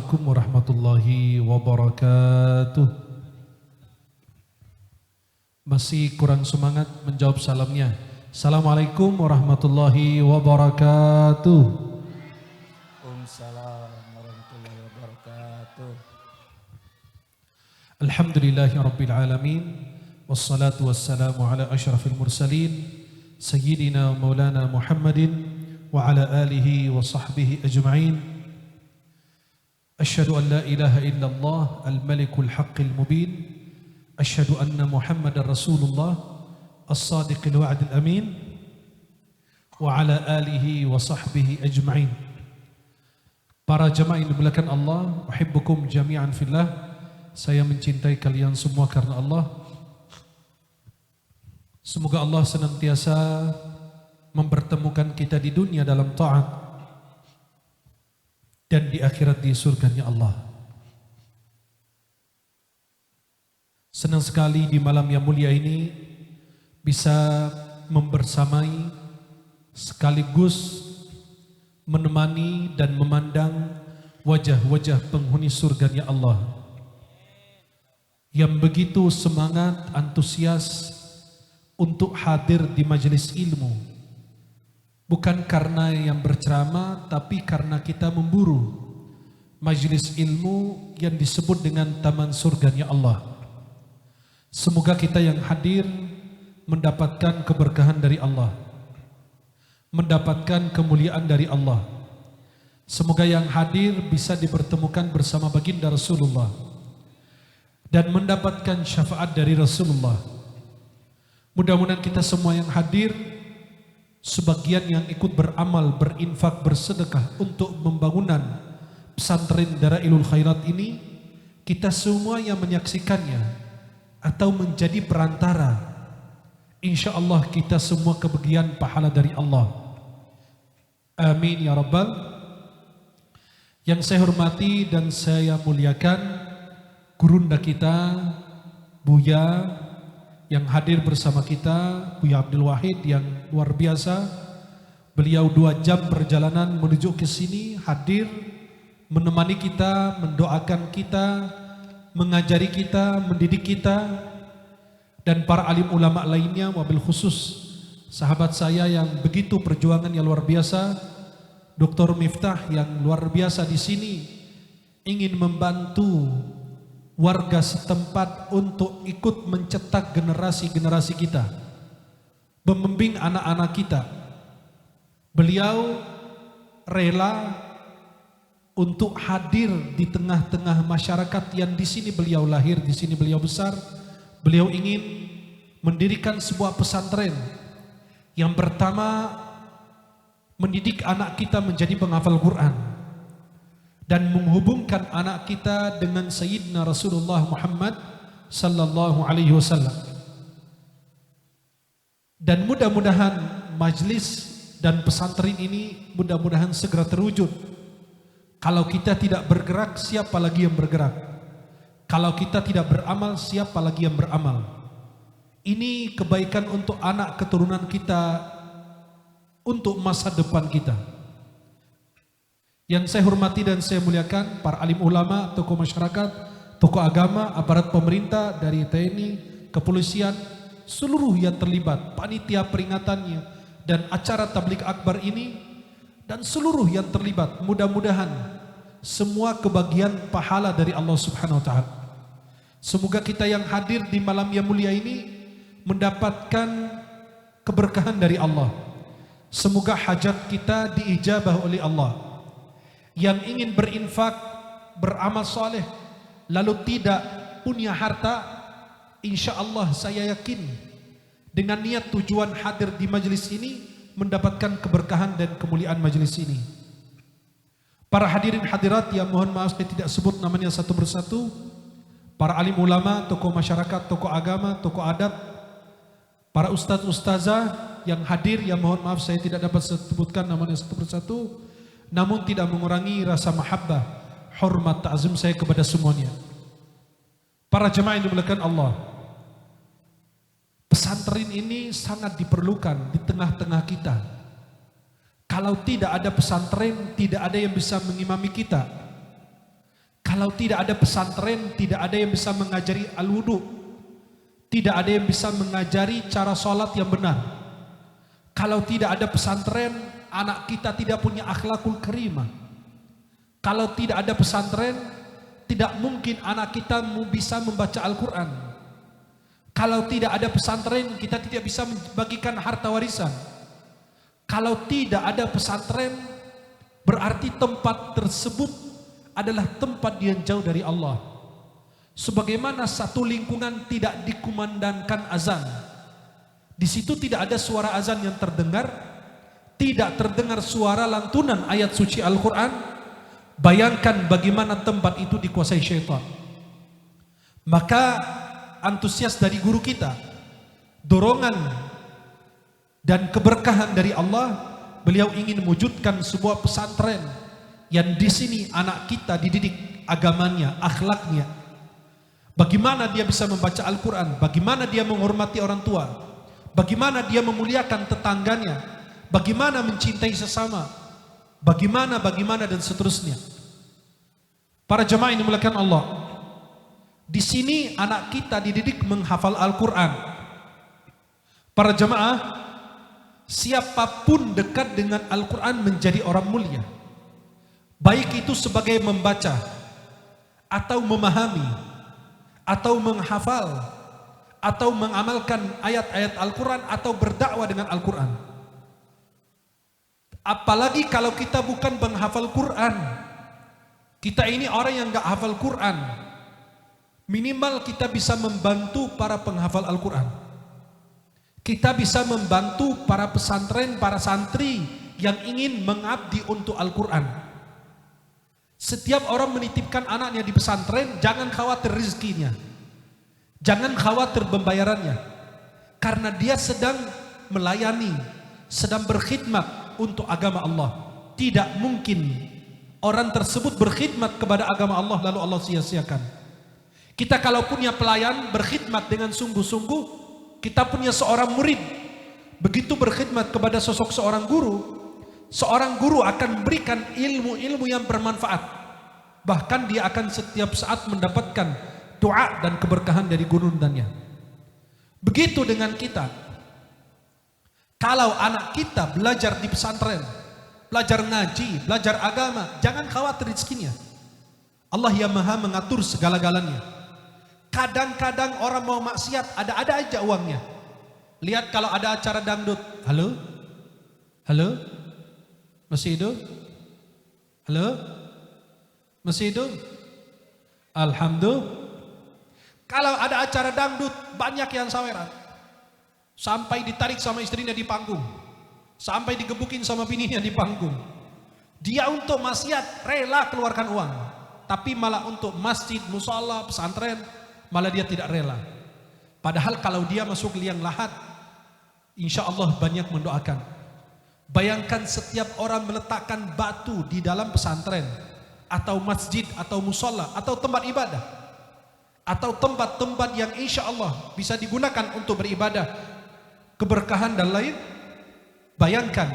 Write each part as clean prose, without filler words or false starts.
Assalamualaikum warahmatullahi wabarakatuh. Masih kurang semangat menjawab salamnya. Assalamualaikum warahmatullahi wabarakatuh. Waalaikumsalam warahmatullahi wabarakatuh. Alhamdulillahi rabbil alamin. Wassalatu wassalamu ala ashrafil mursalin Sayyidina maulana Muhammadin wa ala alihi wa sahbihi ajma'in. Asyhadu an la ilaha illallah al-malikul haqqil mubin. Asyhadu anna Muhammadar Rasulullah as-sadiqil wa'dil amin wa ala alihi wa sahbihi ajma'in. Para jamaah yang dimuliakan Allah, uhibbukum jami'an fillah. Saya mencintai kalian semua karena Allah. Semoga Allah senantiasa mempertemukan kita di dunia dalam taat dan di akhirat di surganya Allah. Senang sekali di malam yang mulia ini bisa membersamai sekaligus menemani dan memandang wajah-wajah penghuni surganya Allah yang begitu semangat, antusias untuk hadir di majelis ilmu. Bukan karena yang berceramah, tapi karena kita memburu majelis ilmu yang disebut dengan taman surganya Allah. Semoga kita yang hadir mendapatkan keberkahan dari Allah, mendapatkan kemuliaan dari Allah. Semoga yang hadir bisa dipertemukan bersama baginda Rasulullah dan mendapatkan syafaat dari Rasulullah. Mudah-mudahan kita semua yang hadir, sebagian yang ikut beramal, berinfak, bersedekah untuk pembangunan pesantren Darailul Khairat ini, kita semua yang menyaksikannya atau menjadi perantara, insya Allah kita semua kebagian pahala dari Allah. Amin ya Rabbal. Yang saya hormati dan saya muliakan gurunda kita, Buya, yang hadir bersama kita, Buya Abdul Wahid yang luar biasa. Beliau 2 jam perjalanan menuju ke sini, hadir menemani kita, mendoakan kita, mengajari kita, mendidik kita, dan para alim ulama lainnya, wabil khusus sahabat saya yang begitu perjuangan yang luar biasa, Dr. Miftah yang luar biasa di sini ingin membantu warga setempat untuk ikut mencetak generasi-generasi kita, membimbing anak-anak kita. Beliau rela untuk hadir di tengah-tengah masyarakat yang di sini beliau lahir, di sini beliau besar. Beliau ingin mendirikan sebuah pesantren yang pertama mendidik anak kita menjadi penghafal Quran dan menghubungkan anak kita dengan Sayyidina Rasulullah Muhammad sallallahu alaihi wasallam. Dan mudah-mudahan majlis dan pesantren ini mudah-mudahan segera terwujud. Kalau kita tidak bergerak, siapa lagi yang bergerak? Kalau kita tidak beramal, siapa lagi yang beramal? Ini kebaikan untuk anak keturunan kita, untuk masa depan kita. Yang saya hormati dan saya muliakan para alim ulama, tokoh masyarakat, tokoh agama, aparat pemerintah dari TNI, kepolisian, seluruh yang terlibat, panitia peringatannya dan acara tabligh akbar ini, dan seluruh yang terlibat. Mudah-mudahan semua kebagian pahala dari Allah Subhanahu wa taala. Semoga kita yang hadir di malam yang mulia ini mendapatkan keberkahan dari Allah. Semoga hajat kita diijabah oleh Allah. Yang ingin berinfak, beramal soleh, lalu tidak punya harta, insya Allah saya yakin dengan niat tujuan hadir di majelis ini mendapatkan keberkahan dan kemuliaan majelis ini. Para hadirin hadirat yang mohon maaf saya tidak sebut namanya satu persatu, para alim ulama, tokoh masyarakat, tokoh agama, tokoh adat, para ustadz ustazah yang hadir yang mohon maaf saya tidak dapat sebutkan namanya satu persatu, namun tidak mengurangi rasa mahabbah, hormat, ta'zim saya kepada semuanya. Para jemaah yang dimuliakan Allah, pesantren ini sangat diperlukan di tengah-tengah kita. Kalau tidak ada pesantren, tidak ada yang bisa mengimami kita. Kalau tidak ada pesantren, tidak ada yang bisa mengajari al-wudu, tidak ada yang bisa mengajari cara sholat yang benar. Kalau tidak ada pesantren, anak kita tidak punya akhlakul karimah. Kalau tidak ada pesantren, tidak mungkin anak kita bisa membaca Al-Quran. Kalau tidak ada pesantren, kita tidak bisa membagikan harta warisan. Kalau tidak ada pesantren, berarti tempat tersebut adalah tempat yang jauh dari Allah. Sebagaimana satu lingkungan tidak dikumandangkan azan, di situ tidak ada suara azan yang terdengar, tidak terdengar suara lantunan ayat suci Al-Quran. Bayangkan bagaimana tempat itu dikuasai syaitan. Maka antusias dari guru kita, dorongan dan keberkahan dari Allah, beliau ingin mewujudkan sebuah pesantren yang di sini anak kita dididik agamanya, akhlaknya. Bagaimana dia bisa membaca Al-Quran, bagaimana dia menghormati orang tua, bagaimana dia memuliakan tetangganya, bagaimana mencintai sesama, bagaimana dan seterusnya. Para jemaah yang dimuliakan Allah, di sini anak kita dididik menghafal Al-Quran. Para jemaah, siapapun dekat dengan Al-Quran menjadi orang mulia. Baik itu sebagai membaca, atau memahami, atau menghafal, atau mengamalkan ayat-ayat Al-Quran, atau berdakwah dengan Al-Quran. Apalagi kalau kita bukan penghafal Quran. Kita ini orang yang gak hafal Quran. Minimal kita bisa membantu para penghafal Al-Quran. Kita bisa membantu para pesantren, para santri yang ingin mengabdi untuk Al-Quran. Setiap orang menitipkan anaknya di pesantren, jangan khawatir rezekinya, jangan khawatir pembayarannya, karena dia sedang melayani, sedang berkhidmat untuk agama Allah. Tidak mungkin orang tersebut berkhidmat kepada agama Allah lalu Allah sia-siakan. Kita kalau punya pelayan berkhidmat dengan sungguh-sungguh, kita punya seorang murid begitu berkhidmat kepada sosok seorang guru akan memberikan ilmu-ilmu yang bermanfaat. Bahkan dia akan setiap saat mendapatkan doa dan keberkahan dari gurundannya. Begitu dengan kita. Kalau anak kita belajar di pesantren, belajar ngaji, belajar agama, jangan khawatir rezekinya. Allah yang maha mengatur segala-galanya. Kadang-kadang orang mau maksiat, ada aja uangnya. Lihat kalau ada acara dangdut, halo? Halo? Masih hidup? Halo? Masih hidup? Alhamdulillah. Kalau ada acara dangdut, banyak yang saweran. Sampai ditarik sama istrinya di panggung, sampai digebukin sama bininya di panggung. Dia untuk maksiat rela keluarkan uang, tapi malah untuk masjid, musala, pesantren, malah dia tidak rela. Padahal kalau dia masuk liang lahat, insya Allah banyak mendoakan. Bayangkan setiap orang meletakkan batu di dalam pesantren, atau masjid, atau musala, atau tempat ibadah, atau tempat-tempat yang insya Allah bisa digunakan untuk beribadah, keberkahan dan lain. Bayangkan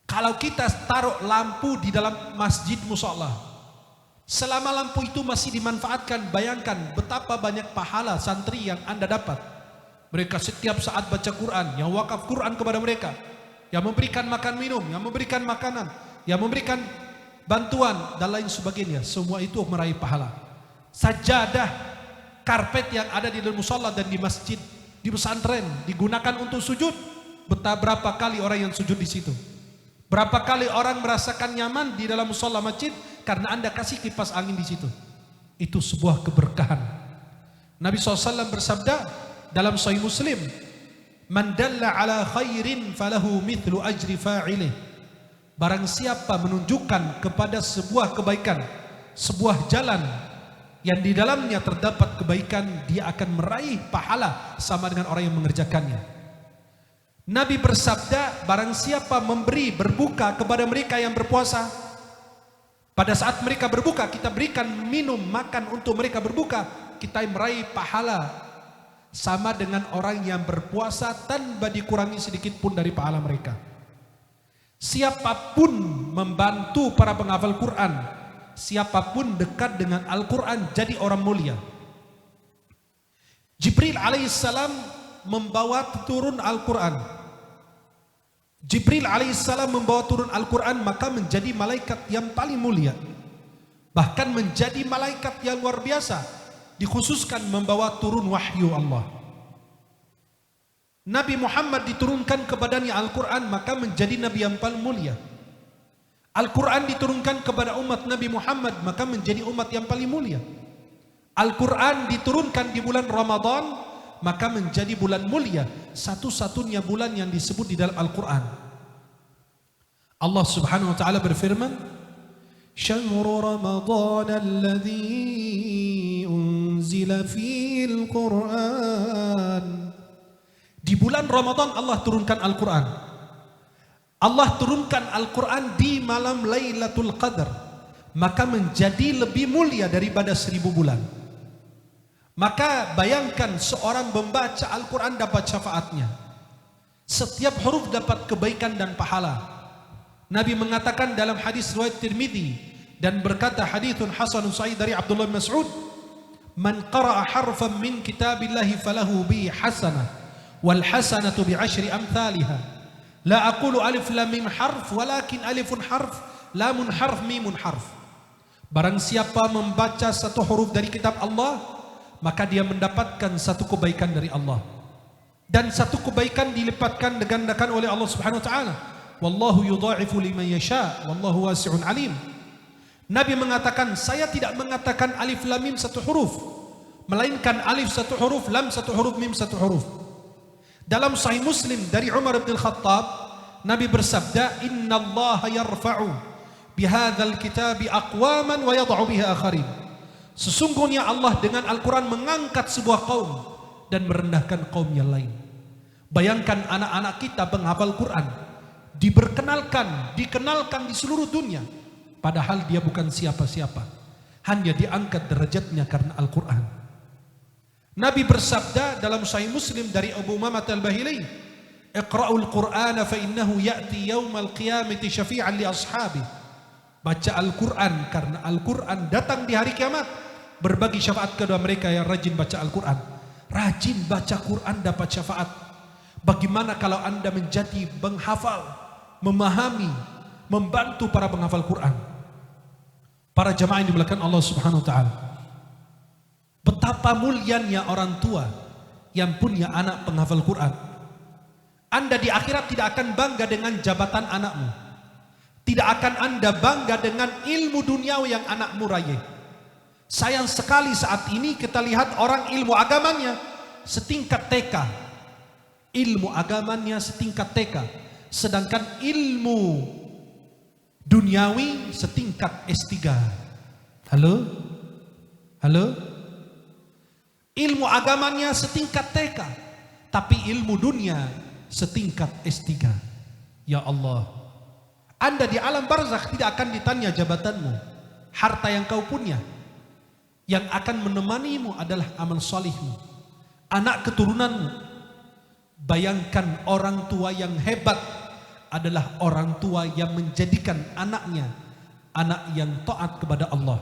kalau kita taruh lampu di dalam masjid musala, selama lampu itu masih dimanfaatkan, bayangkan betapa banyak pahala santri yang Anda dapat. Mereka setiap saat baca Quran, yang wakaf Quran kepada mereka, yang memberikan makan minum, yang memberikan makanan, yang memberikan bantuan dan lain sebagainya. Semua itu meraih pahala. Sajadah, karpet yang ada di dalam musala dan di masjid, di pesantren digunakan untuk sujud. Berapa kali orang yang sujud di situ? Berapa kali orang merasakan nyaman di dalam musala masjid karena Anda kasih kipas angin di situ? Itu sebuah keberkahan. Nabi SAW bersabda dalam Sahih Muslim, "Man dalla ala khairin falahu mithlu ajri fa'ilih." Barang siapa menunjukkan kepada sebuah kebaikan, sebuah jalan yang di dalamnya terdapat kebaikan, dia akan meraih pahala sama dengan orang yang mengerjakannya. Nabi bersabda, barang siapa memberi berbuka kepada mereka yang berpuasa, pada saat mereka berbuka kita berikan minum makan untuk mereka berbuka, kita meraih pahala sama dengan orang yang berpuasa tanpa dikurangi sedikit pun dari pahala mereka. Siapapun membantu para penghafal Quran, siapapun dekat dengan Al-Quran jadi orang mulia. Jibril alaihissalam membawa turun Al-Quran. Jibril alaihissalam membawa turun Al-Quran, maka menjadi malaikat yang paling mulia. Bahkan menjadi malaikat yang luar biasa, dikhususkan membawa turun wahyu Allah. Nabi Muhammad diturunkan kepadanya Al-Quran, maka menjadi Nabi yang paling mulia. Al-Quran diturunkan kepada umat Nabi Muhammad, maka menjadi umat yang paling mulia. Al-Quran diturunkan di bulan Ramadan, maka menjadi bulan mulia, satu-satunya bulan yang disebut di dalam Al-Quran. Allah Subhanahu wa taala berfirman, "Syahrul Ramadan alladzi unzila fil Qur'an." Di bulan Ramadan Allah turunkan Al-Quran. Allah turunkan Al-Quran di malam Lailatul Qadar, maka menjadi lebih mulia daripada 1000 bulan. Maka bayangkan seorang membaca Al-Quran dapat syafaatnya. Setiap huruf dapat kebaikan dan pahala. Nabi mengatakan dalam hadis riwayat Tirmidzi dan berkata haditsun hasanun sahih dari Abdullah bin Mas'ud, "Man qara'a harfan min kitabillahi falahu bi hasanah wal hasanatu bi 10 amsalha. La aqulu alif lam mim harf walakin alifun harf, lamun harf, mimun harf." Barang siapa membaca satu huruf dari kitab Allah, maka dia mendapatkan satu kebaikan dari Allah, dan satu kebaikan dilipatkan digandakan oleh Allah Subhanahu wa taala. Wallahu yudha'ifu liman yasha, wallahu wasi'un alim. Nabi mengatakan, saya tidak mengatakan alif lam mim satu huruf, melainkan alif satu huruf, lam satu huruf, mim satu huruf. Dalam Sahih Muslim dari Umar bin Khattab, Nabi bersabda, "Innallaha yarfa'u bihadzal kitabi aqwaman wa yad'u bihi akharin." Sesungguhnya Allah dengan Al-Quran mengangkat sebuah kaum dan merendahkan kaum yang lain. Bayangkan anak-anak kita penghafal Quran, dikenalkan di seluruh dunia, padahal dia bukan siapa-siapa, hanya diangkat derajatnya karena Al-Quran. Nabi bersabda dalam Sahih Muslim dari Abu Umamah Al-Bahili, "Iqra'ul Qur'ana fa innahu ya'ti yaumal qiyamati syafi'an li ashabi." Baca Al-Quran karena Al-Quran datang di hari kiamat berbagi syafaat kepada mereka yang rajin baca Al-Quran. Rajin baca Quran dapat syafaat. Bagaimana kalau Anda menjadi penghafal, memahami, membantu para penghafal Quran? Para jamaah yang dimuliakan Allah Subhanahu wa taala. Betapa mulianya orang tua yang punya anak penghafal Quran. Anda di akhirat tidak akan bangga dengan jabatan anakmu. Tidak akan Anda bangga dengan ilmu duniawi yang anakmu raih. Sayang sekali saat ini kita lihat orang ilmu agamanya setingkat TK. Ilmu agamanya setingkat TK. Sedangkan ilmu duniawi setingkat S3. Halo? Halo? Ilmu agamanya setingkat TK. Tapi ilmu dunia setingkat S3. Ya Allah. Anda di alam barzakh tidak akan ditanya jabatanmu, harta yang kau punya. Yang akan menemanimu adalah amal salihmu, anak keturunanmu. Bayangkan orang tua yang hebat adalah orang tua yang menjadikan anaknya anak yang taat kepada Allah.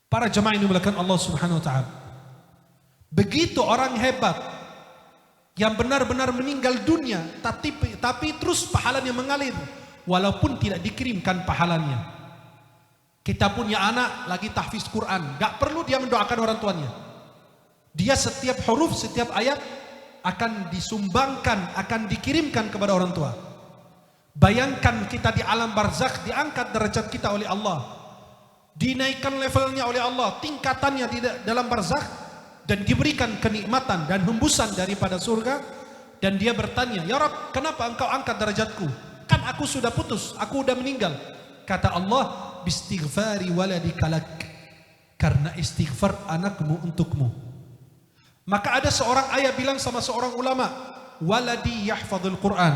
Para jemaah ini dimuliakan Allah Subhanahu wa taala. Begitu orang hebat yang benar-benar meninggal dunia, tapi terus pahalanya mengalir walaupun tidak dikirimkan pahalanya. Kita punya anak lagi tahfiz Quran, gak perlu dia mendoakan orang tuanya. Dia setiap huruf, setiap ayat akan disumbangkan, akan dikirimkan kepada orang tua. Bayangkan kita di alam barzakh, diangkat derajat kita oleh Allah, dinaikkan levelnya oleh Allah, tingkatannya di dalam barzakh, dan diberikan kenikmatan dan hembusan daripada surga. Dan dia bertanya, "Ya Rabb, kenapa engkau angkat derajatku? Kan aku sudah putus, aku sudah meninggal." Kata Allah, "Bistighfari waladika lak." Karena istighfar anakmu untukmu. Maka ada seorang ayah bilang sama seorang ulama, "Waladi yahfadzul Quran."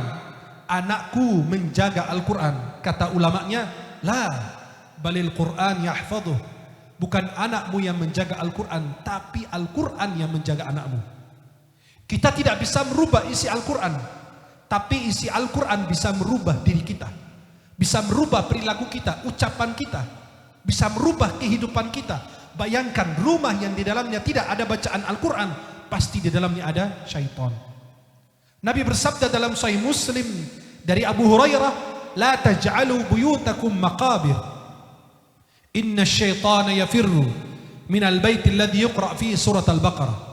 Anakku menjaga Al-Quran. Kata ulamanya, "La, balil Quran yahfadzuh." Bukan anakmu yang menjaga Al-Quran, tapi Al-Quran yang menjaga anakmu. Kita tidak bisa merubah isi Al-Quran, tapi isi Al-Quran bisa merubah diri kita. bisa merubah perilaku kita, ucapan kita, bisa merubah kehidupan kita. Bayangkan rumah yang di dalamnya tidak ada bacaan Al-Quran, pasti di dalamnya ada syaitan. Nabi bersabda dalam Sahih Muslim dari Abu Hurairah, la taj'alu buyutakum maqabir, inna syaitana yafirru minal baiti alladhi yuqra' fihi surat Al-Baqarah.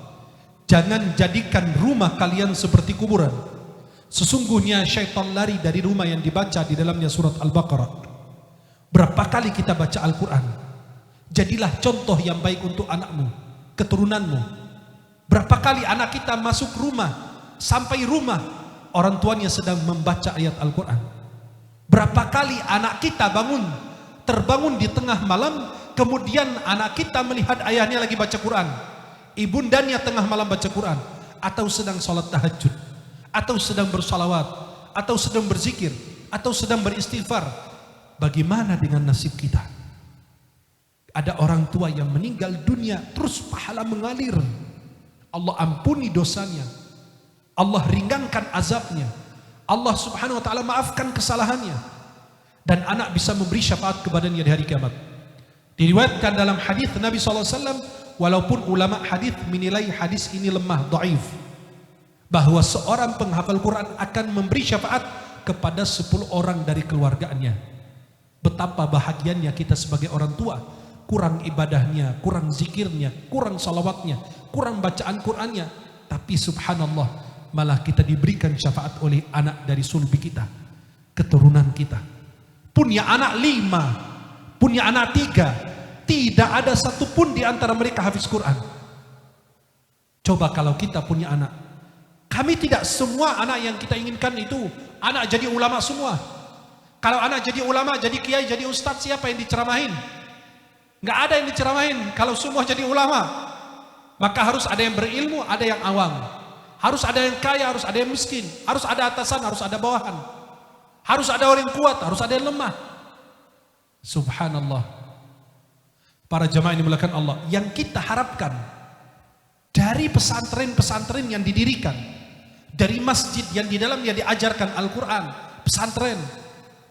Jangan jadikan rumah kalian seperti kuburan. Sesungguhnya syaitan lari dari rumah yang dibaca di dalamnya surat Al-Baqarah. Berapa kali kita baca Al-Quran? Jadilah contoh yang baik untuk anakmu, keturunanmu. Berapa kali anak kita masuk rumah, sampai rumah orang tuanya sedang membaca ayat Al-Quran. Berapa kali anak kita terbangun di tengah malam, kemudian anak kita melihat ayahnya lagi baca Quran, ibundanya tengah malam baca Quran, atau sedang sholat tahajud, atau sedang bersalawat, atau sedang berzikir, atau sedang beristighfar. Bagaimana dengan nasib kita? Ada orang tua yang meninggal dunia, terus pahala mengalir. Allah ampuni dosanya, Allah ringankan azabnya, Allah subhanahu wa ta'ala maafkan kesalahannya, dan anak bisa memberi syafaat kepadanya di hari kiamat. Diriwayatkan dalam hadis Nabi SAW, walaupun ulama hadis menilai hadis ini lemah, dhaif, bahwa seorang penghafal Quran akan memberi syafaat kepada 10 orang dari keluarganya. Betapa bahagianya kita sebagai orang tua, kurang ibadahnya, kurang zikirnya, kurang salawatnya, kurang bacaan Qurannya, tapi subhanallah malah kita diberikan syafaat oleh anak dari sulbi kita, keturunan kita. Punya anak 5, punya anak 3, tidak ada satupun di antara mereka hafiz Quran. Coba kalau kita punya anak, kami tidak semua anak yang kita inginkan itu anak jadi ulama semua. Kalau anak jadi ulama, jadi kiai, jadi ustadz, siapa yang diceramahin? Nggak ada yang diceramahin. Kalau semua jadi ulama, maka harus ada yang berilmu, ada yang awam, harus ada yang kaya, harus ada yang miskin, harus ada atasan, harus ada bawahan, harus ada orang yang kuat, harus ada yang lemah. Subhanallah. Para jamaah yang dimuliakan Allah, yang kita harapkan dari pesantren-pesantren yang didirikan, dari masjid yang di dalamnya diajarkan Al-Quran, pesantren,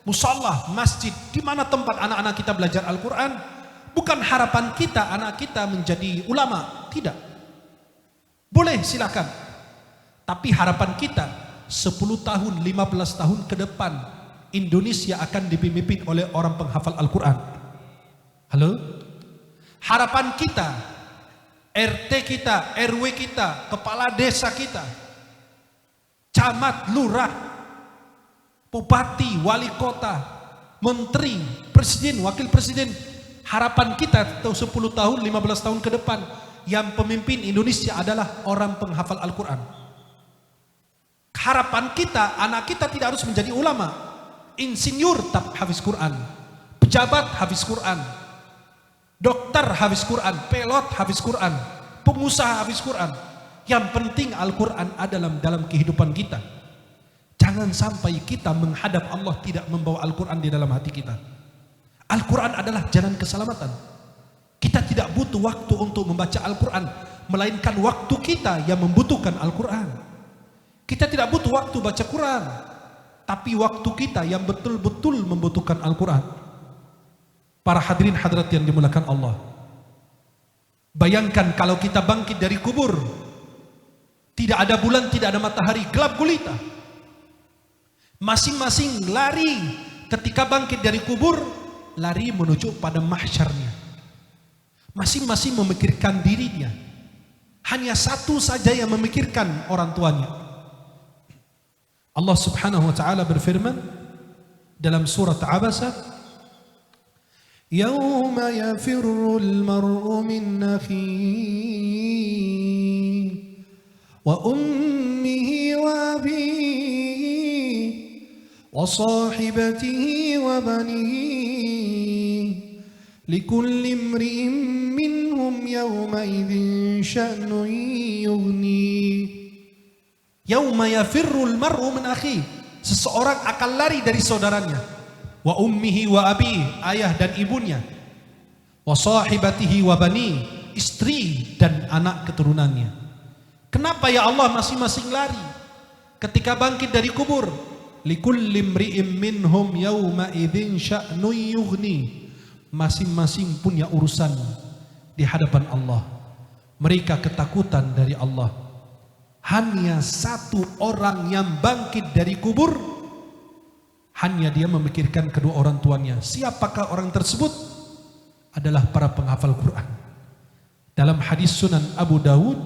musalla, masjid, di mana tempat anak-anak kita belajar Al-Quran. Bukan harapan kita anak kita menjadi ulama, tidak. Boleh silakan. Tapi harapan kita 10 tahun, 15 tahun ke depan Indonesia akan dipimpin oleh orang penghafal Al-Quran. Halo? Harapan kita, RT kita, RW kita, kepala desa kita, camat, lurah, bupati, wali kota, menteri, presiden, wakil presiden. Harapan kita 10 tahun, 15 tahun ke depan, yang pemimpin Indonesia adalah orang penghafal Al-Quran. Harapan kita, anak kita tidak harus menjadi ulama, insinyur tapi hafiz Quran, pejabat hafiz Quran, dokter hafiz Quran, pilot hafiz Quran, pengusaha hafiz Quran. Yang penting Al-Quran ada dalam kehidupan kita. Jangan sampai kita menghadap Allah tidak membawa Al-Quran di dalam hati kita. Al-Quran adalah jalan keselamatan. Kita tidak butuh waktu untuk membaca Al-Quran, melainkan waktu kita yang membutuhkan Al-Quran. Kita tidak butuh waktu baca Quran, tapi waktu kita yang betul-betul membutuhkan Al-Quran. Para hadirin hadirat yang dimuliakan Allah, bayangkan kalau kita bangkit dari kubur, tidak ada bulan, tidak ada matahari, gelap gulita. Masing-masing lari ketika bangkit dari kubur, lari menuju pada mahsyarnya. Masing-masing memikirkan dirinya. Hanya satu saja yang memikirkan orang tuanya. Allah subhanahu wa ta'ala berfirman dalam surat Abasa, Yawma yafirrul mar'u min akhihi wa ummihi wa abihi wa sahibatihi wa banihi likulli imri'in minhum yawmaidhin sya'nun yughni. Yauma yafirrul mar'u min akhi, seseorang akan lari dari saudaranya, wa ummihi wa abi, ayah dan ibunya, wa sahibatihi wa bani, istri dan anak keturunannya. Kenapa ya Allah masing-masing lari? Ketika bangkit dari kubur, likulli imri'in minhum yawma idzin sya'nun yughni. Masing-masing punya urusan di hadapan Allah. Mereka ketakutan dari Allah. Hanya satu orang yang bangkit dari kubur, hanya dia memikirkan kedua orang tuanya. Siapakah orang tersebut? Adalah para penghafal Quran. Dalam hadis Sunan Abu Dawud,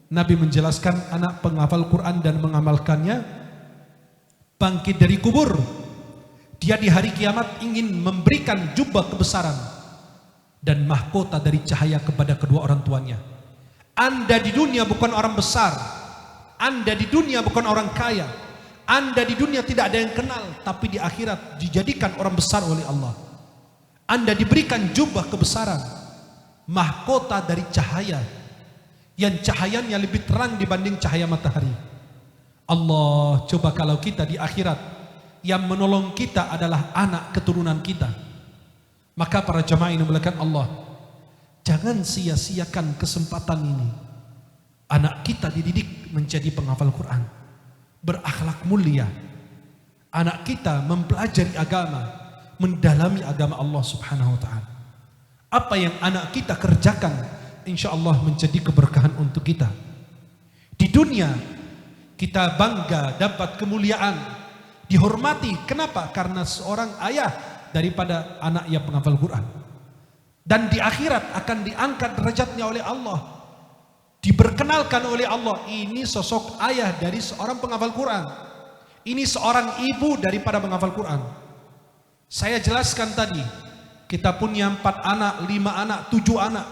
Nabi menjelaskan anak penghafal Quran dan mengamalkannya bangkit dari kubur. Dia di hari kiamat ingin memberikan jubah kebesaran dan mahkota dari cahaya kepada kedua orang tuanya. Anda di dunia bukan orang besar, Anda di dunia bukan orang kaya, Anda di dunia tidak ada yang kenal, tapi di akhirat dijadikan orang besar oleh Allah. Anda diberikan jubah kebesaran, mahkota dari cahaya yang cahayanya lebih terang dibanding cahaya matahari. Allah, coba kalau kita di akhirat yang menolong kita adalah anak keturunan kita. Maka para jamaah ini dimuliakan Allah, jangan sia-siakan kesempatan ini. Anak kita dididik menjadi penghafal Quran, berakhlak mulia. Anak kita mempelajari agama, mendalami agama Allah Subhanahu wa ta'ala. Apa yang anak kita kerjakan, insya Allah menjadi keberkahan untuk kita. Di dunia kita bangga dapat kemuliaan, dihormati. Kenapa? Karena seorang ayah daripada anak yang penghafal Quran. Dan di akhirat akan diangkat derajatnya oleh Allah, diperkenalkan oleh Allah. Ini sosok ayah dari seorang penghafal Quran, ini seorang ibu daripada penghafal Quran. Saya jelaskan tadi, kita punya 4 anak, 5 anak, 7 anak,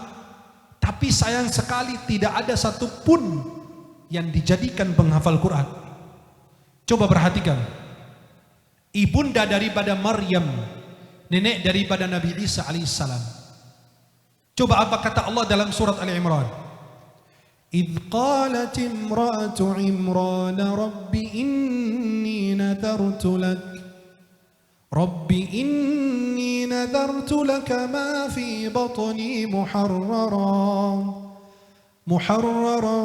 tapi sayang sekali tidak ada satupun yang dijadikan penghafal Quran. Coba perhatikan, ibunda daripada Maryam, nenek daripada Nabi Isa alaihissalam. Coba apa kata Allah dalam surat Ali Imran? إذ قالت امرأة عمران رب إني نذرت لك ما في بطني محررا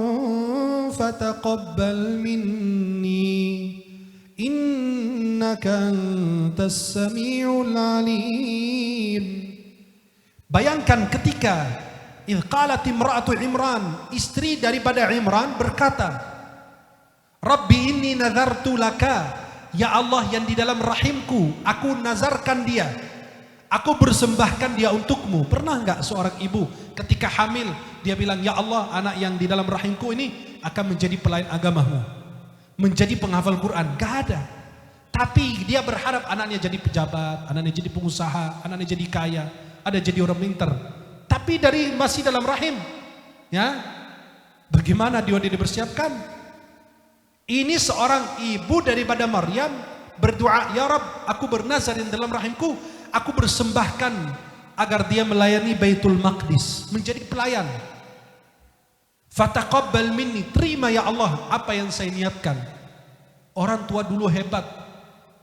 فتقبل مني إنك أنت السميع العليم. Bayangkan ketika idh qalat imra'atu Imran, istri daripada Imran berkata, Rabbi inni nazartu laka, ya Allah yang di dalam rahimku, aku nazarkan dia, aku bersembahkan dia untukmu. Pernah enggak seorang ibu ketika hamil dia bilang, ya Allah, anak yang di dalam rahimku ini akan menjadi pelayan agamamu, menjadi penghafal Quran? Gak ada. Tapi dia berharap anaknya jadi pejabat, anaknya jadi pengusaha, anaknya jadi kaya, ada jadi orang pintar. Tapi dari masih dalam rahim, ya, bagaimana dia dipersiapkan? Ini seorang ibu daripada Maryam berdoa, ya Rabb, aku bernazar di dalam rahimku, aku bersembahkan agar dia melayani Baitul Maqdis, menjadi pelayan. Fataqabbal minni, terima ya Allah apa yang saya niatkan. Orang tua dulu hebat,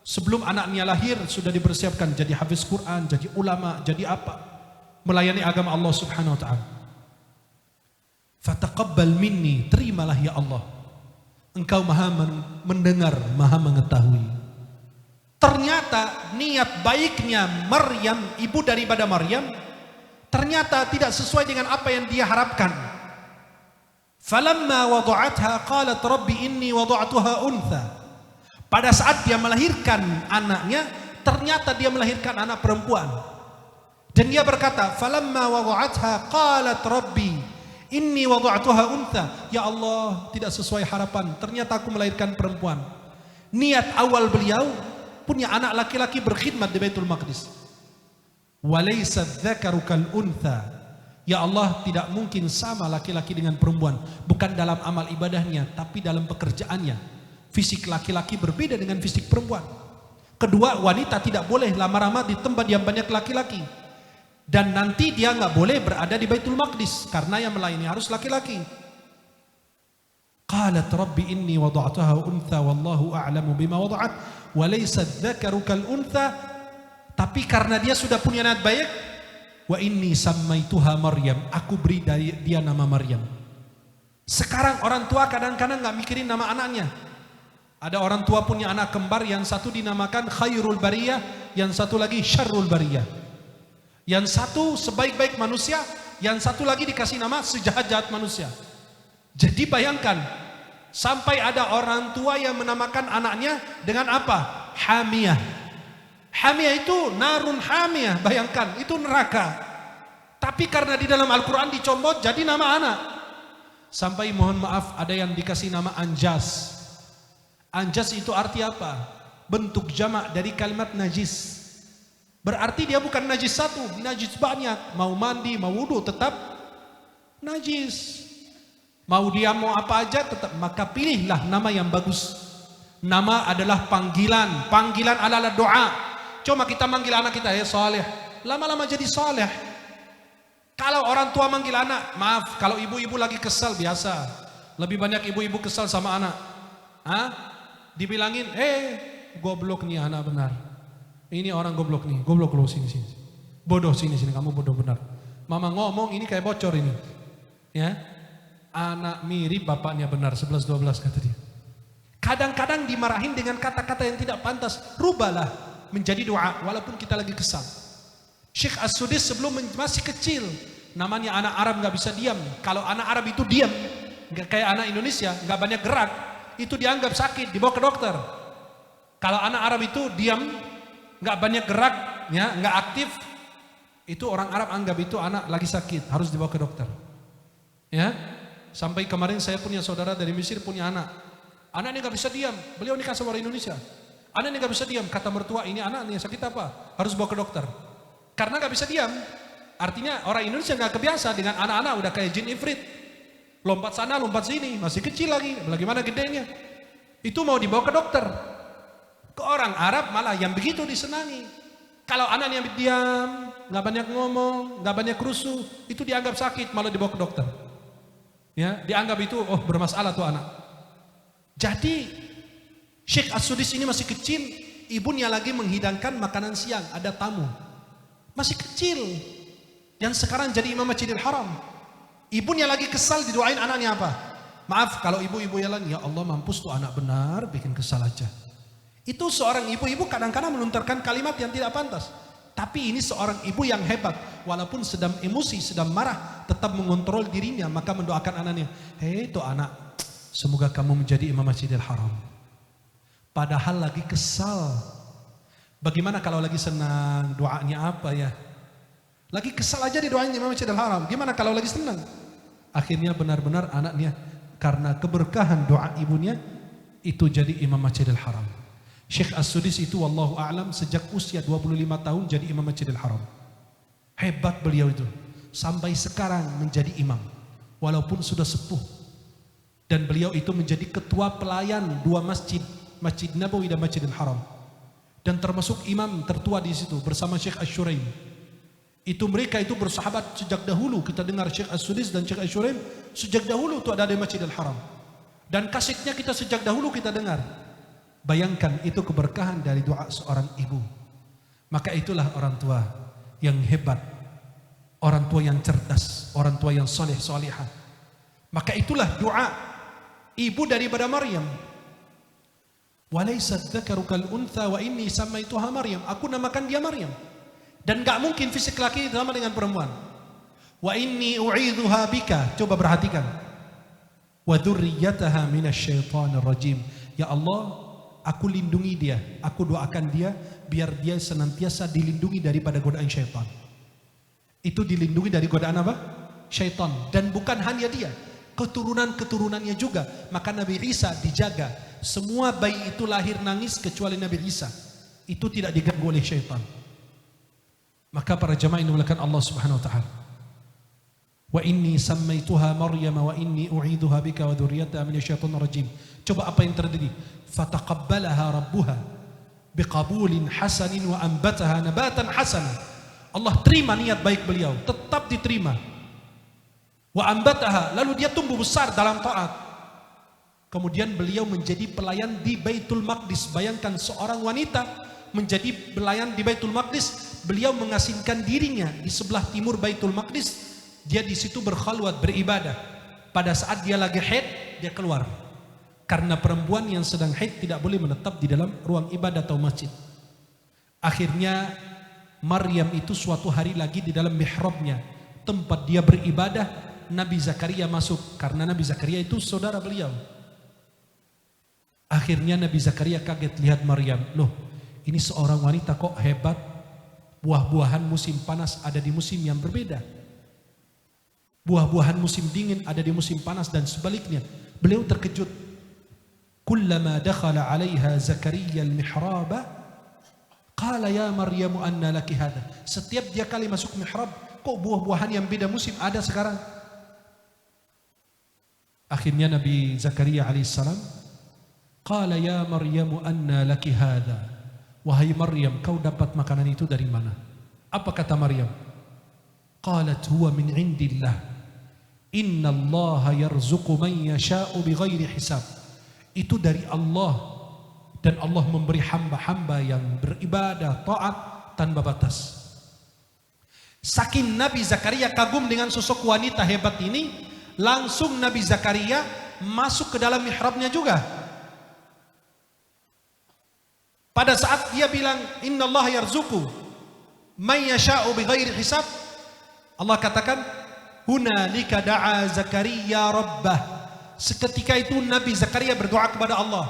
sebelum anaknya lahir sudah dipersiapkan jadi hafiz Quran, jadi ulama, jadi apa, melayani agama Allah Subhanahu wa ta'ala. Fataqabbal minni, terimalah ya Allah, Engkau maha mendengar, maha mengetahui. Ternyata niat baiknya Maryam, ibu daripada Maryam, ternyata tidak sesuai dengan apa yang dia harapkan. Falamma wada'atha qalat rabbi inni wada'tuha untha. Pada saat dia melahirkan anaknya, ternyata dia melahirkan anak perempuan. Dan dia berkata, falamma wada'atha qalat rabbi inni wada'tuha untha. Ya Allah, tidak sesuai harapan, ternyata aku melahirkan perempuan. Niat awal beliau punya anak laki-laki berkhidmat di Baitul Maqdis. Walaysa dzakaru kal untha. Ya Allah, tidak mungkin sama laki-laki dengan perempuan, bukan dalam amal ibadahnya, tapi dalam pekerjaannya. Fisik laki-laki berbeda dengan fisik perempuan. Kedua, wanita tidak boleh lama-lama di tempat yang banyak laki-laki. Dan nanti dia nggak boleh berada di Baitul Maqdis karena yang melayani harus laki-laki. Qalat rabbi inni wada'tuha untha wallahu a'lamu bima wada'at wa laysa dzakaru kal untha. Tapi karena dia sudah punya niat baik, wa inni sammaituha Maryam, aku beri dia nama Maryam. Sekarang orang tua kadang-kadang nggak mikirin nama anaknya. Ada orang tua punya anak kembar, yang satu dinamakan khairul bariyah, yang satu lagi syarrul bariyah. Yang satu sebaik-baik manusia, yang satu lagi dikasih nama sejahat-jahat manusia. Jadi bayangkan, sampai ada orang tua yang menamakan anaknya dengan apa? Hamiyah. Hamiyah itu narun hamiyah, bayangkan, itu neraka. Tapi karena di dalam Al-Quran dicomot jadi nama anak. Sampai mohon maaf ada yang dikasih nama Anjas. Anjas itu arti apa? Bentuk jamak dari kalimat najis. Berarti dia bukan najis satu, najis banyak. Mau mandi, mau wudu tetap najis. Mau dia mau apa aja tetap. Maka pilihlah nama yang bagus. Nama adalah panggilan. Panggilan adalah doa. Cuma kita manggil anak kita ya saleh, lama-lama jadi saleh. Kalau orang tua manggil anak, maaf, kalau ibu-ibu lagi kesal biasa. Lebih banyak ibu-ibu kesal sama anak. Dibilangin, goblok nih anak benar. Ini orang goblok nih, goblok lo sini. Bodoh sini, kamu bodoh benar. Mama ngomong ini kayak bocor ini. Ya. Anak mirip bapaknya benar, 11-12 kata dia. Kadang-kadang dimarahin dengan kata-kata yang tidak pantas. Rubahlah menjadi doa walaupun kita lagi kesal. Syekh As-Sudis sebelum masih kecil, namanya anak Arab nggak bisa diam. Kalau anak Arab itu diam, nggak kayak anak Indonesia, nggak banyak gerak, itu dianggap sakit, dibawa ke dokter. Kalau anak Arab itu diam, nggak banyak gerak, ya, nggak aktif, itu orang Arab anggap itu anak lagi sakit, harus dibawa ke dokter. Ya, sampai kemarin saya punya saudara dari Mesir punya anak, anaknya nggak bisa diam, beliau nikah sama orang Indonesia, anaknya nggak bisa diam, kata mertua ini anaknya sakit apa, harus bawa ke dokter. Karena nggak bisa diam, artinya orang Indonesia nggak kebiasa dengan anak-anak udah kayak jin ifrit, lompat sana lompat sini, masih kecil lagi, bagaimana gedenya, itu mau dibawa ke dokter. Ke orang Arab malah yang begitu disenangi. Kalau anaknya diam, nggak banyak ngomong, nggak banyak rusuh, itu dianggap sakit, malah dibawa ke dokter. Ya, dianggap itu bermasalah tuh anak. Jadi Syekh As-Sudis ini masih kecil, ibunya lagi menghidangkan makanan siang, ada tamu. Masih kecil, yang sekarang jadi imam Masjidil Haram. Ibunya lagi kesal, didoain anaknya apa? Maaf kalau ibu-ibu yang lain, ya Allah mampus tuh anak benar, bikin kesal aja. Itu seorang ibu-ibu kadang-kadang melontarkan kalimat yang tidak pantas. Tapi ini seorang ibu yang hebat, walaupun sedang emosi, sedang marah, tetap mengontrol dirinya, maka mendoakan anaknya, hei tuh anak, semoga kamu menjadi imam Masjidil Haram. Padahal lagi kesal. Bagaimana kalau lagi senang, doanya apa ya? Lagi kesal aja didoain imam Masjidil Haram. Gimana kalau lagi senang? Akhirnya benar-benar anaknya karena keberkahan doa ibunya itu jadi imam Masjidil Haram. Syekh As-Sudis itu wallahu a'lam sejak usia 25 tahun jadi imam Masjidil Haram. Hebat beliau itu. Sampai sekarang menjadi imam walaupun sudah sepuh. Dan beliau itu menjadi ketua pelayan dua masjid, Masjid Nabawi dan Masjidil Haram. Dan termasuk imam tertua di situ bersama Syekh Asy-Syuraim. Itu mereka itu bersahabat sejak dahulu. Kita dengar Syekh As-Sudis dan Syekh Asy-Syuraim sejak dahulu itu ada di Masjidil Haram. Dan kasetnya kita sejak dahulu kita dengar. Bayangkan itu keberkahan dari doa seorang ibu. Maka itulah orang tua yang hebat, orang tua yang cerdas, orang tua yang soleh solehah. Maka itulah doa ibu daripada Maryam. Walaysat dzakaru kal untha wa inni samaituha Maryam. Aku namakan dia Maryam. Dan enggak mungkin fisik laki sama dengan perempuan. Wa inni u'idzuha bika. Coba perhatikan. Wa dzurriyyataha minasyaitonir rajim. Ya Allah, aku lindungi dia, aku doakan dia biar dia senantiasa dilindungi daripada godaan syaitan. Itu dilindungi dari godaan apa? Syaitan. Dan bukan hanya dia, keturunan-keturunannya juga. Maka Nabi Isa dijaga. Semua bayi itu lahir nangis kecuali Nabi Isa. Itu tidak diganggu oleh syaitan. Maka para jamaah ini dimuliakan Allah Subhanahu wa taala. Wa inni sammaituha Maryam wa inni u'idzuha bika wa dzurriyyataha minasyaitonir rajim. Coba apa yang terjadi? Fataqabbalaha rabbuha biqabulin hasanin wa anbataha nabatan hasana. Allah terima niat baik beliau, tetap diterima. Wa anbataha, lalu dia tumbuh besar dalam taat. Kemudian beliau menjadi pelayan di Baitul Maqdis. Bayangkan seorang wanita menjadi pelayan di Baitul Maqdis. Beliau mengasingkan dirinya di sebelah timur Baitul Maqdis. Dia di situ berkhalwat, beribadah. Pada saat dia lagi haid, dia keluar. Karena perempuan yang sedang haid tidak boleh menetap di dalam ruang ibadah atau masjid. Akhirnya Maryam itu suatu hari lagi di dalam mihrabnya, tempat dia beribadah, Nabi Zakaria masuk. Karena Nabi Zakaria itu saudara beliau. Akhirnya Nabi Zakaria kaget lihat Maryam. Loh, ini seorang wanita kok hebat. Buah-buahan musim panas ada di musim yang berbeda. Buah-buahan musim dingin ada di musim panas dan sebaliknya. Beliau terkejut. Kullama dakhala 'alaiha Zakaria al-mihraba qala ya Maryam anna laki hadha. Setiap dia kali masuk mihrab, kok buah-buahan yang beda musim ada sekarang? Akhirnya Nabi Zakaria alaihissalam qala ya Maryam anna laki hadha. Wahai Maryam, kau dapat makanan itu dari mana? Apa kata Maryam? Qalat huwa min indillah. Inna Allah yarzuqu man yasha'u bighairi hisab. Itu dari Allah, dan Allah memberi hamba-hamba yang beribadah taat tanpa batas. Saking Nabi Zakaria kagum dengan sosok wanita hebat ini, langsung Nabi Zakaria masuk ke dalam mihrabnya juga. Pada saat dia bilang Inna Allah yarzuqu man yasha'u bighairi hisab, Allah katakan hunalika da'a Zakaria rabbah. Seketika itu Nabi Zakaria berdoa kepada Allah,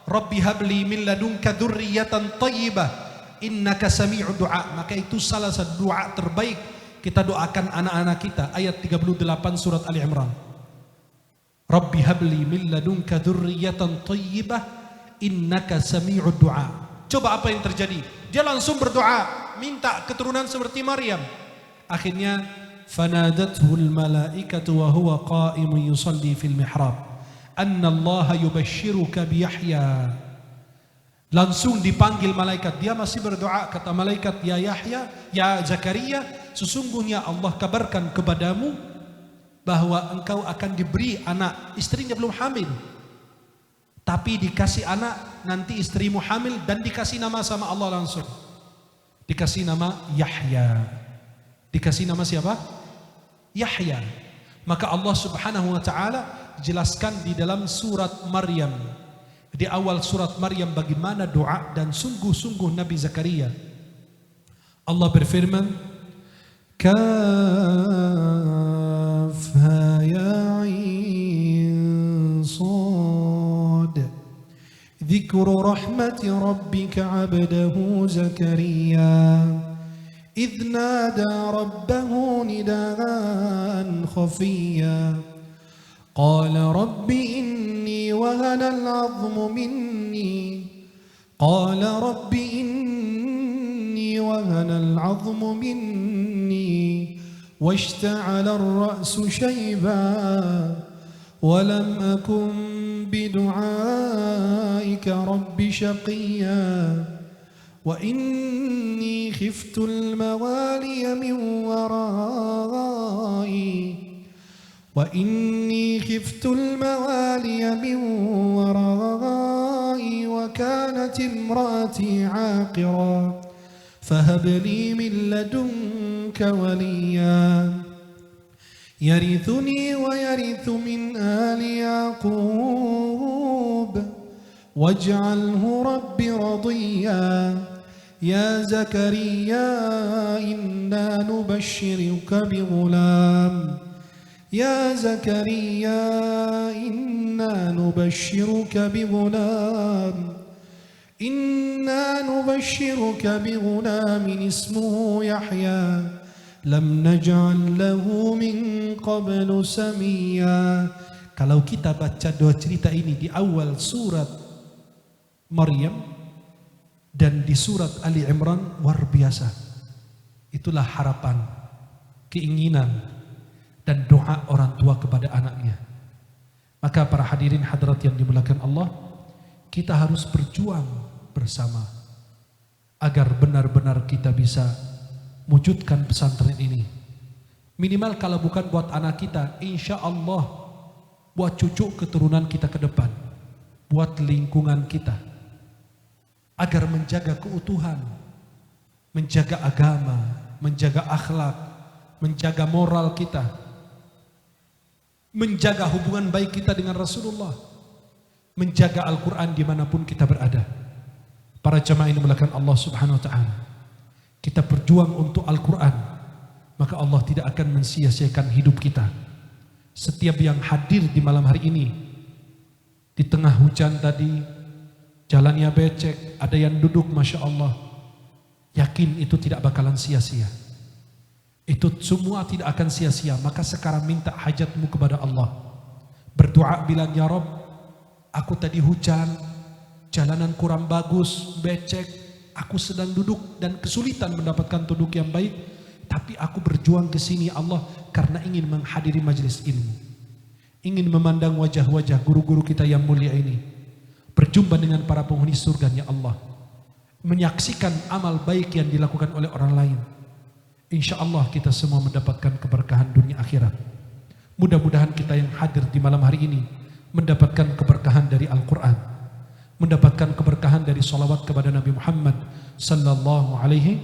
Rabbi habli min ladunka dzurriyyatan thayyibah innaka sami'ud du'a. Maka itu salah satu doa terbaik kita doakan anak-anak kita. Ayat 38 surat Ali Imran. Rabbi habli min ladunka dzurriyyatan thayyibah innaka sami'ud du'a. Coba apa yang terjadi? Dia langsung berdoa minta keturunan seperti Maryam. Akhirnya فنادته الملائكة وهو قائم يصلي في المحراب أن الله يبشرك بيحيى. Langsung dipanggil malaikat. Dia masih berdoa, kata malaikat, ya Yahya, ya Zakaria, sesungguhnya Allah kabarkan kepadamu bahwa engkau akan diberi anak. Istrinya belum hamil, tapi dikasih anak, nanti istrimu hamil dan dikasih nama sama Allah langsung. Dikasih nama Yahya. Dikasih nama siapa? Yahya. Maka Allah Subhanahu wa taala jelaskan di dalam surat Maryam. Di awal surat Maryam bagaimana doa dan sungguh-sungguh Nabi Zakaria. Allah berfirman, Kafha ya 'ain Shad. Dzikru rahmati rabbika 'abdahu Zakaria إذ نادى ربه نداء خفيا قال رب إني وهن العظم مني قال رب إني وهن العظم مني واشتعل الرأس شيبا ولم أكن بدعائك رب شقيا وإني خفت الموالي من ورائي وكانت امرأتي عاقرا فهب لي من لدنك وليا يرثني ويرث من آل يعقوب واجعله رب رضيا يا زكريا إنا نبشرك بغلام يا زكريا إنا نبشرك بغلام اسمه يحيى لم نجعل له من قبل سميا. Kalau kita baca dua cerita ini di awal surat Maryam dan di surat Ali Imran, luar biasa. Itulah harapan, keinginan dan doa orang tua kepada anaknya. Maka para hadirin hadirat yang dimuliakan Allah, kita harus berjuang bersama agar benar-benar kita bisa wujudkan pesantren ini. Minimal kalau bukan buat anak kita, insya Allah buat cucu keturunan kita ke depan, buat lingkungan kita, agar menjaga keutuhan, menjaga agama, menjaga akhlak, menjaga moral kita, menjaga hubungan baik kita dengan Rasulullah. menjaga Al-Quran dimanapun kita berada. Para jamaah ini melakukan Allah subhanahu wa ta'ala. Kita berjuang untuk Al-Quran, maka Allah tidak akan mensia-siakan hidup kita. Setiap yang hadir di malam hari ini, di tengah hujan tadi, jalannya becek, ada yang duduk, Masya Allah, yakin itu tidak bakalan sia-sia. Itu semua tidak akan sia-sia. Maka sekarang minta hajatmu kepada Allah. Berdoa bilang, ya Rabb, aku tadi hujan, jalanan kurang bagus, becek, aku sedang duduk dan kesulitan mendapatkan duduk yang baik, tapi aku berjuang ke sini Allah karena ingin menghadiri majelis ilmu, ingin memandang wajah-wajah guru-guru kita yang mulia ini, berjumpa dengan para penghuni surganya Allah, menyaksikan amal baik yang dilakukan oleh orang lain. Insya Allah kita semua mendapatkan keberkahan dunia akhirat. Mudah-mudahan kita yang hadir di malam hari ini mendapatkan keberkahan dari Al-Quran, mendapatkan keberkahan dari salawat kepada Nabi Muhammad sallallahu alaihi.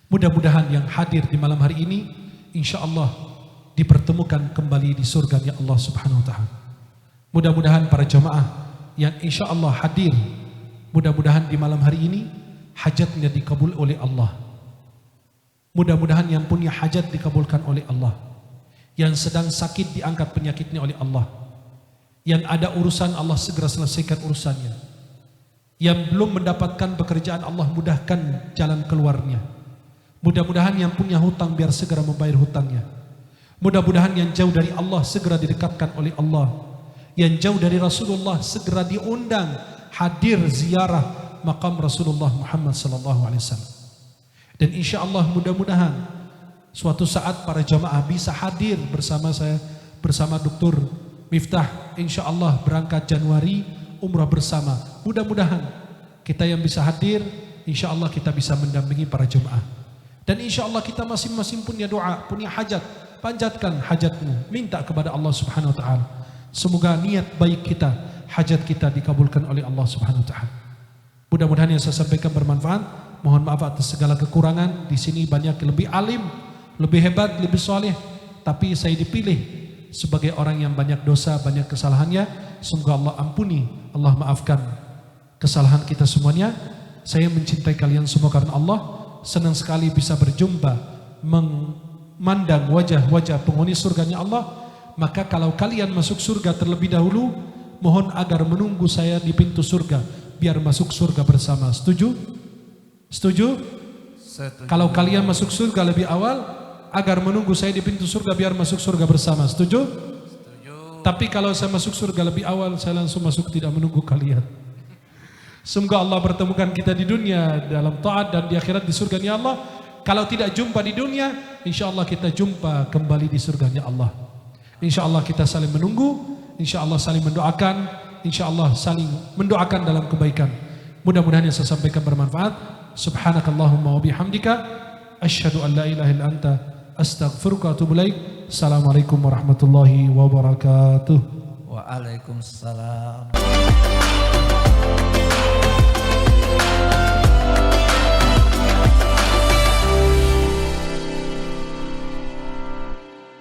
Mudah-mudahan yang hadir di malam hari ini insya Allah dipertemukan kembali di surganya Allah subhanahu wa ta'ala. Mudah-mudahan para jamaah yang insya Allah hadir, mudah-mudahan di malam hari ini hajatnya dikabul oleh Allah. Mudah-mudahan yang punya hajat dikabulkan oleh Allah, yang sedang sakit diangkat penyakitnya oleh Allah, yang ada urusan Allah segera selesaikan urusannya, yang belum mendapatkan pekerjaan Allah mudahkan jalan keluarnya. Mudah-mudahan yang punya hutang biar segera membayar hutangnya. Mudah-mudahan yang jauh dari Allah segera didekatkan oleh Allah, yang jauh dari Rasulullah segera diundang hadir ziarah makam Rasulullah Muhammad sallallahu alaihi wasallam. Dan insya Allah mudah-mudahan suatu saat para jamaah bisa hadir bersama saya, bersama Dr. Miftah, insya Allah berangkat Januari umrah bersama. Mudah-mudahan kita yang bisa hadir, insya Allah kita bisa mendampingi para jemaah. Dan insya Allah kita masing-masing punya doa, punya hajat, panjatkan hajatmu, minta kepada Allah subhanahu wa ta'ala. Semoga niat baik kita, hajat kita dikabulkan oleh Allah subhanahu wa ta'ala. Mudah-mudahan yang saya sampaikan bermanfaat. Mohon maaf atas segala kekurangan. Di sini banyak yang lebih alim, lebih hebat, lebih soleh, tapi saya dipilih sebagai orang yang banyak dosa, banyak kesalahannya. Semoga Allah ampuni, Allah maafkan kesalahan kita semuanya. Saya mencintai kalian semua karena Allah. Senang sekali bisa berjumpa, memandang wajah-wajah penghuni surganya Allah. Maka kalau kalian masuk surga terlebih dahulu, mohon agar menunggu saya di pintu surga, biar masuk surga bersama. Setuju? Setuju? Setuju. Kalau kalian masuk surga lebih awal, agar menunggu saya di pintu surga biar masuk surga bersama. Setuju? Setuju. Tapi kalau saya masuk surga lebih awal, saya langsung masuk, tidak menunggu kalian. Semoga Allah pertemukan kita di dunia dalam taat dan di akhirat di surganya Allah. Kalau tidak jumpa di dunia, insya Allah kita jumpa kembali di surganya Allah. Insya Allah kita saling menunggu, insya Allah saling mendoakan, insya Allah saling mendoakan dalam kebaikan. Mudah-mudahan yang saya sampaikan bermanfaat. Subhanakallahumma wa bihamdika asyhadu an la ilaha illa anta astaghfiruka wa atubu ilaik. Assalamualaikum warahmatullahi wabarakatuh. Waalaikumsalam.